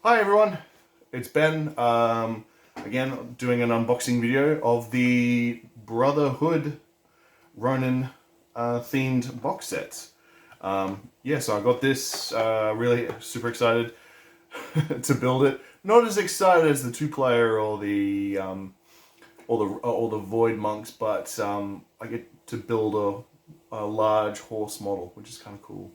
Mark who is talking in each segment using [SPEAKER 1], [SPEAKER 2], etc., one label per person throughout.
[SPEAKER 1] Hi everyone, it's Ben, again doing an unboxing video of the Brotherhood Ronin themed box set. So I got this, really super excited to build it. Not as excited as the two-player or the Void Monks, but I get to build a large horse model, which is kind of cool.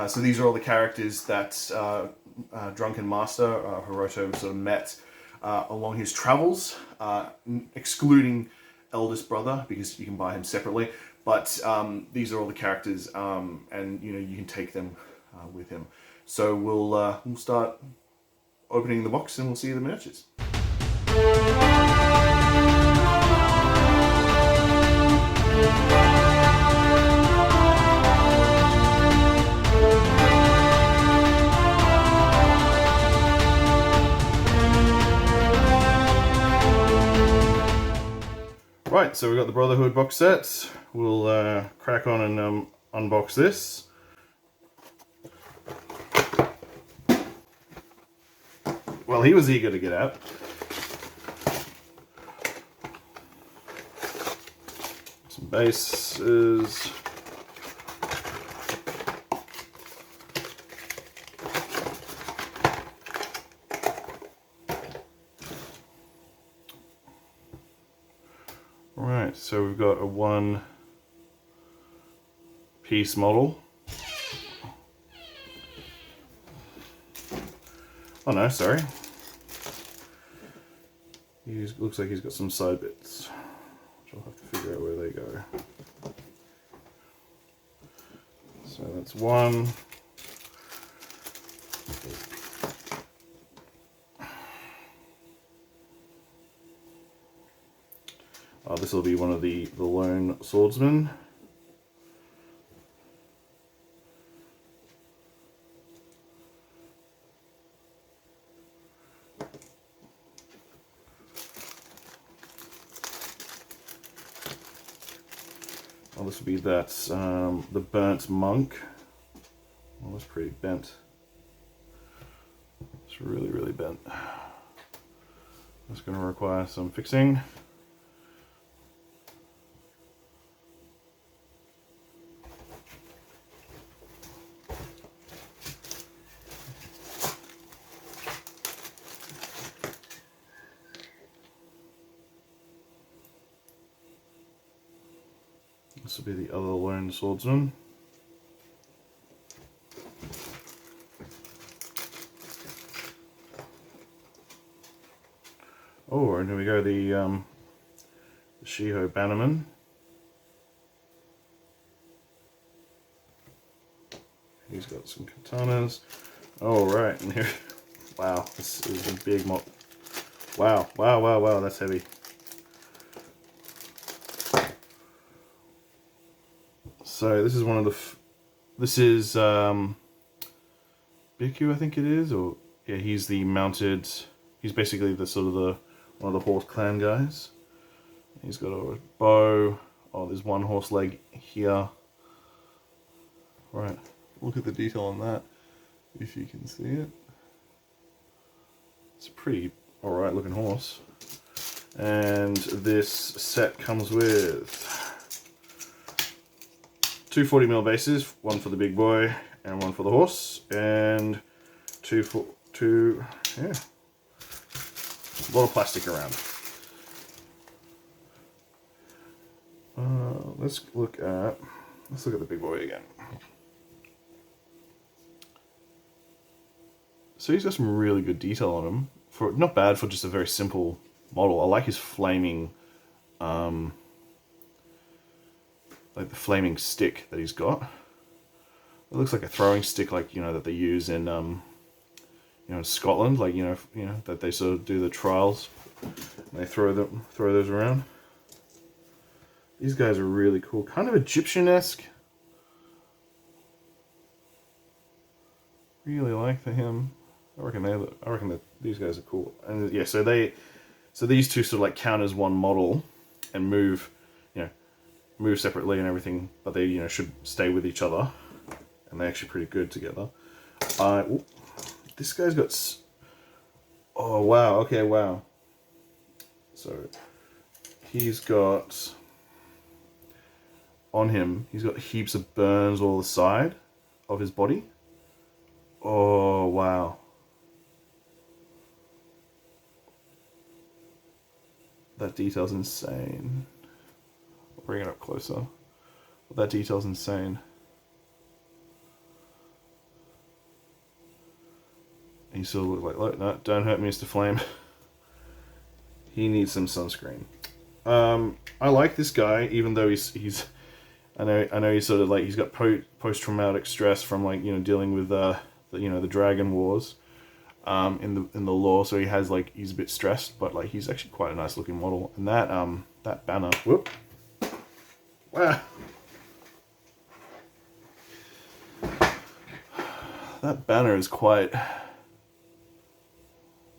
[SPEAKER 1] So these are all the characters that Drunken Master, Hiroto, sort of met along his travels, excluding Eldest Brother, because you can buy him separately. But these are all the characters, and you can take them with him. So we'll start opening the box, and we'll see the miniatures. Right, so we've got the Brotherhood box set. We'll crack on and unbox this. Well, he was eager to get out. Some bases. Right, so we've got a one-piece model. Oh no, sorry. He looks like he's got some side bits, which I'll have to figure out where they go. So that's one. This will be one of the lone swordsmen. This will be that, the burnt monk. Well, that's pretty bent. It's really, really bent. That's going to require some fixing. This will be the other lone swordsman. Oh, and here we go, the Bushido bannerman. He's got some katanas. Oh, right, and here, wow, this is a big mod. Wow, wow, wow, wow, that's heavy. So this is one of the, this is Biku, I think it is, or yeah, he's the mounted, he's basically the sort of one of the horse clan guys. He's got a bow. Oh, there's one horse leg here. Right, look at the detail on that, if you can see it. It's a pretty alright looking horse. And this set comes with two 40mm bases, one for the big boy and one for the horse, and two, yeah, a lot of plastic around. Let's look at the big boy again. So he's got some really good detail on him. Not bad for just a very simple model. I like his flaming, like the flaming stick that he's got. It looks like a throwing stick, like that they use in in Scotland, like that they sort of do the trials. And they throw those around. These guys are really cool, kind of Egyptian-esque. Really like him. I reckon that these guys are cool. And yeah, so these two sort of like count as one model and move separately and everything, but they should stay with each other, and they're actually pretty good together. This guy's got Oh, wow. Okay, wow. So he's got, on him, he's got heaps of burns all the side of his body. Oh, wow. That detail's insane. I'll bring it up closer. That detail's insane. He sort of looked like, look, no, don't hurt Mr. Flame. He needs some sunscreen. I like this guy, even though he's I know he's sort of like, he's got post-traumatic stress from, like, you know, dealing with the Dragon Wars in the lore, so he has, like, he's a bit stressed, but, like, he's actually quite a nice looking model. And that banner, whoop, wow, that banner is quite,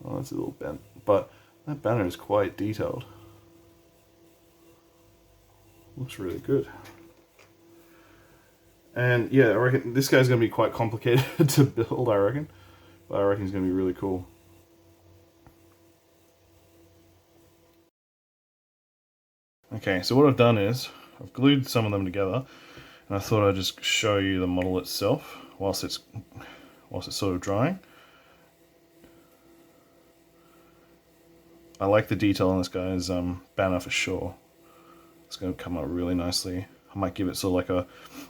[SPEAKER 1] oh, it's a little bent, but that banner is quite detailed. Looks really good. And yeah, I reckon this guy's going to be quite complicated to build, I reckon. But I reckon he's going to be really cool. Okay, so what I've done is, I've glued some of them together, and I thought I'd just show you the model itself whilst it's sort of drying. I like the detail on this guy's banner for sure. It's going to come out really nicely. I might give it sort of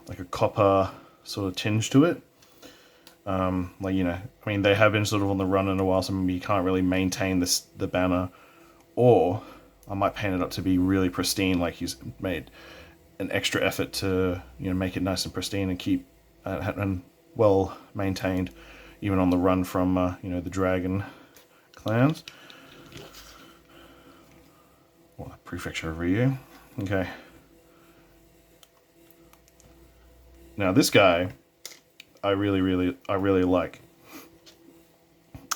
[SPEAKER 1] like a copper sort of tinge to it. Like, you know, I mean, they have been sort of on the run in a while, so maybe you can't really maintain the banner. Or I might paint it up to be really pristine, like he's made an extra effort to, you know, make it nice and pristine and keep and well maintained, even on the run from you know, the dragon clans. Well, prefecture of Ryu. Okay. Now this guy, I really like.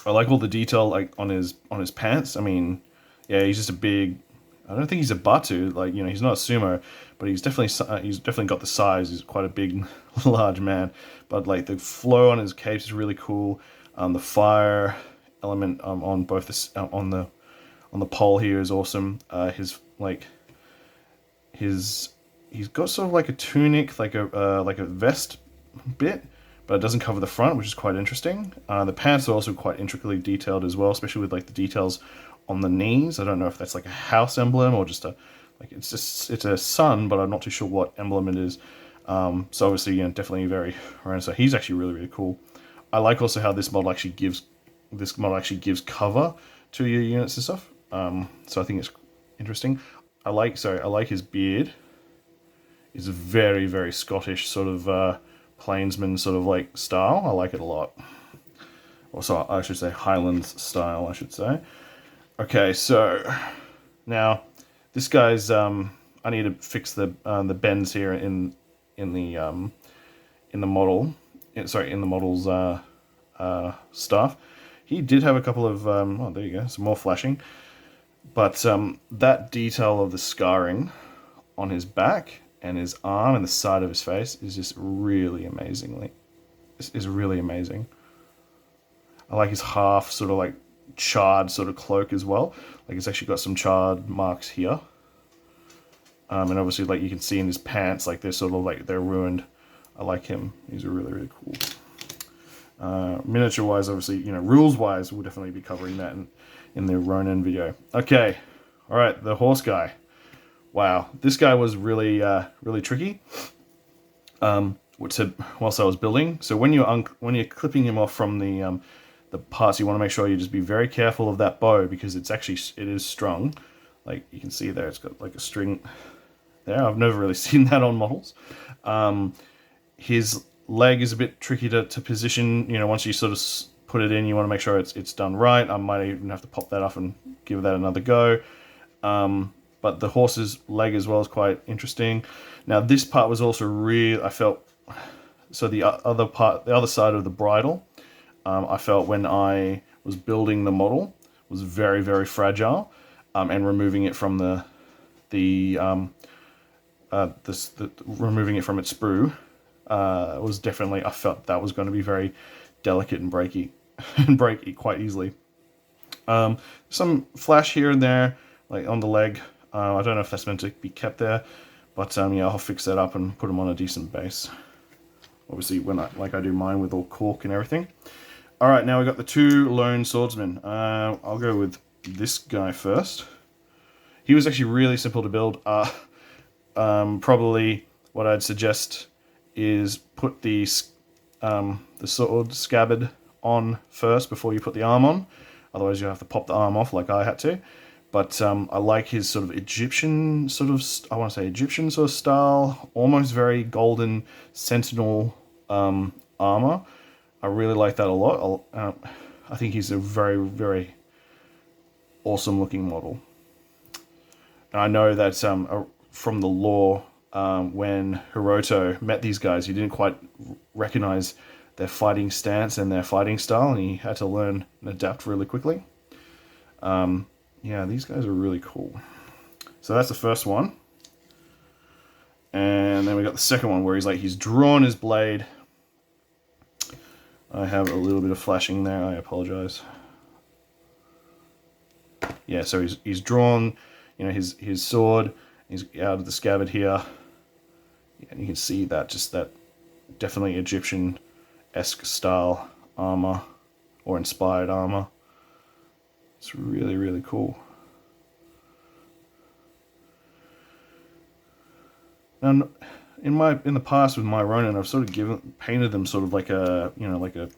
[SPEAKER 1] I like all the detail, like on his pants. I mean, yeah, he's just a big. I don't think he's a Batu. Like, you know, he's not a sumo, but he's definitely got the size. He's quite a big, large man. But like the flow on his capes is really cool. The fire element on both on the pole here is awesome. He's got sort of like a tunic, like a vest bit, but it doesn't cover the front, which is quite interesting. The pants are also quite intricately detailed as well, especially with like the details on the knees. I don't know if that's like a house emblem or just it's a sun, but I'm not too sure what emblem it is. So obviously, you know, definitely very random. So he's actually really cool. I like also how this model actually gives cover to your units and stuff. So I think it's interesting. I like his beard. It's a very Scottish sort of plainsman sort of like style. I like it a lot. Or so I should say Highlands style, I should say. Okay, so now this guy's I need to fix the bends here in the model. Sorry, in the model's stuff. He did have a couple of oh, there you go, some more flashing. But that detail of the scarring on his back and his arm and the side of his face is just really amazingly. Is really amazing. I like his half sort of like charred sort of cloak as well. Like it's actually got some charred marks here. And obviously, like you can see in his pants, like they're sort of like they're ruined. I like him. He's really cool. Miniature wise, obviously, you know, rules wise, we'll definitely be covering that in the Ronin video. Okay, all right, the horse guy. Wow, this guy was really tricky. Whilst I was building, so when you're clipping him off from the parts, you want to make sure you just be very careful of that bow, because it is strung. Like you can see there, it's got like a string there. I've never really seen that on models. His leg is a bit tricky to position. You know, once you sort of put it in, you want to make sure it's done right. I might even have to pop that off and give that another go. But the horse's leg as well is quite interesting. Now this part was also I felt, so the other side of the bridle, I felt when I was building the model was very fragile, and removing it from removing it from its sprue was definitely, I felt that was going to be very delicate and breaky and break quite easily. Some flash here and there, like on the leg. I don't know if that's meant to be kept there, but yeah, I'll fix that up and put them on a decent base. Obviously, when I do mine with all cork and everything. All right, now we got the 2 lone swordsmen. I'll go with this guy first. He was actually really simple to build. Probably what I'd suggest is put the sword scabbard on first before you put the arm on. Otherwise, you have to pop the arm off like I had to. But I like his sort of Egyptian sort of, I want to say Egyptian sort of style, almost very golden sentinel armor. I really like that a lot. I think he's a very, very awesome looking model. And I know that from the lore, when Hiroto met these guys, he didn't quite recognize their fighting stance and their fighting style, and he had to learn and adapt really quickly. Yeah, these guys are really cool. So that's the first one. And then we got the second one where he's drawn his blade. I have a little bit of flashing there, I apologize. Yeah, so he's drawn, you know, his sword. He's out of the scabbard here. And you can see that, just that definitely Egyptian-esque style armor, or inspired armor. It's really, really cool. Now, in the past with my Ronin, I've sort of painted them sort of like a, you know, like a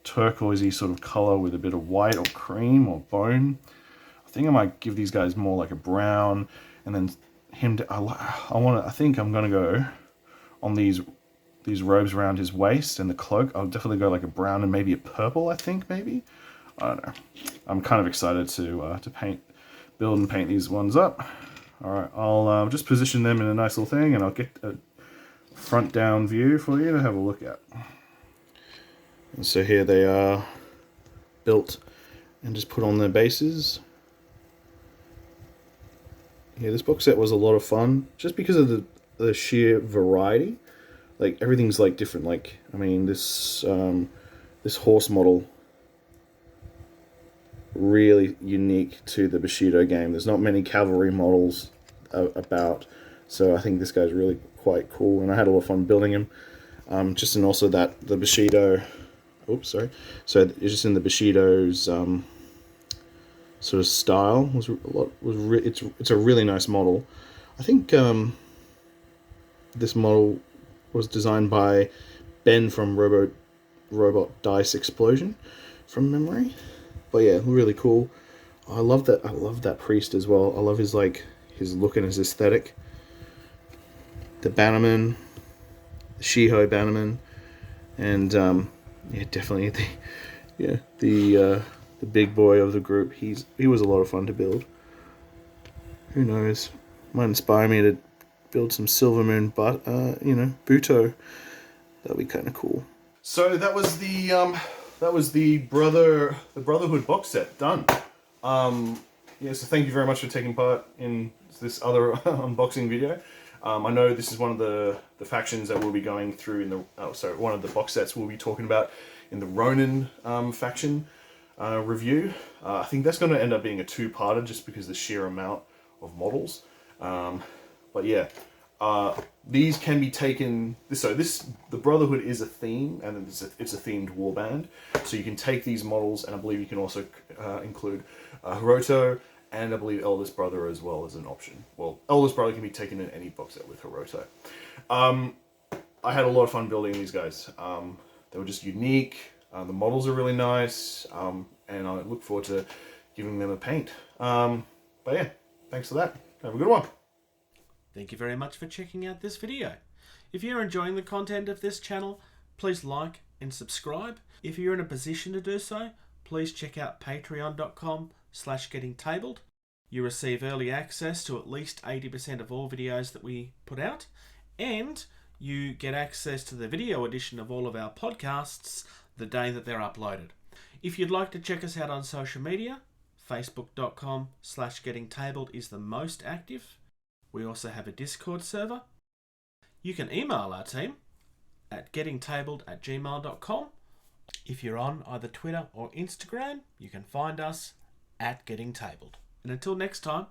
[SPEAKER 1] turquoisey sort of color with a bit of white or cream or bone. I think I might give these guys more like a brown, and then I think I'm gonna go on these robes around his waist and the cloak. I'll definitely go like a brown and maybe a purple. I think maybe. I don't know. I'm kind of excited to build and paint these ones up. All right, I'll just position them in a nice little thing, and I'll get a front down view for you to have a look at. And so here they are, built and just put on their bases. Yeah, this box set was a lot of fun, just because of the sheer variety. Like, everything's like different. Like, I mean, this horse model, really unique to the Bushido game. There's not many cavalry models about, so I think this guy's really quite cool, and I had a lot of fun building him. Just in also that the Bushido, oops, sorry. So it's just in the Bushido's sort of style it's a really nice model. I think this model was designed by Ben from Robot Dice Explosion, from memory. But yeah, really cool. I love that priest as well. I love his look and his aesthetic. The Bannerman, the Shiho Bannerman, and yeah, definitely the big boy of the group. He was a lot of fun to build. Who knows? Might inspire me to build some Silvermoon, but you know, Buto. That'd be kind of cool. So that was the Brotherhood box set done. Yeah, so thank you very much for taking part in this other unboxing video. I know this is one of the factions that we'll be going through in the one of the box sets we'll be talking about in the Ronin faction review. I think that's going to end up being a 2-parter just because of the sheer amount of models. But yeah, these can be taken. So the Brotherhood is a theme, and it's a themed warband. So you can take these models, and I believe you can also include Hiroto, and I believe Eldest Brother as well as an option. Well, Eldest Brother can be taken in any box set with Hiroto. I had a lot of fun building these guys. They were just unique. The models are really nice, and I look forward to giving them a paint. But yeah, thanks for that. Have a good one.
[SPEAKER 2] Thank you very much for checking out this video. If you're enjoying the content of this channel, please like and subscribe. If you're in a position to do so, please check out patreon.com/gettingtabled. You receive early access to at least 80% of all videos that we put out, and you get access to the video edition of all of our podcasts the day that they're uploaded. If you'd like to check us out on social media, facebook.com/gettingtabled is the most active. We also have a Discord server. You can email our team at gettingtabled@gmail.com. If you're on either Twitter or Instagram, you can find us at getting tabled. And until next time,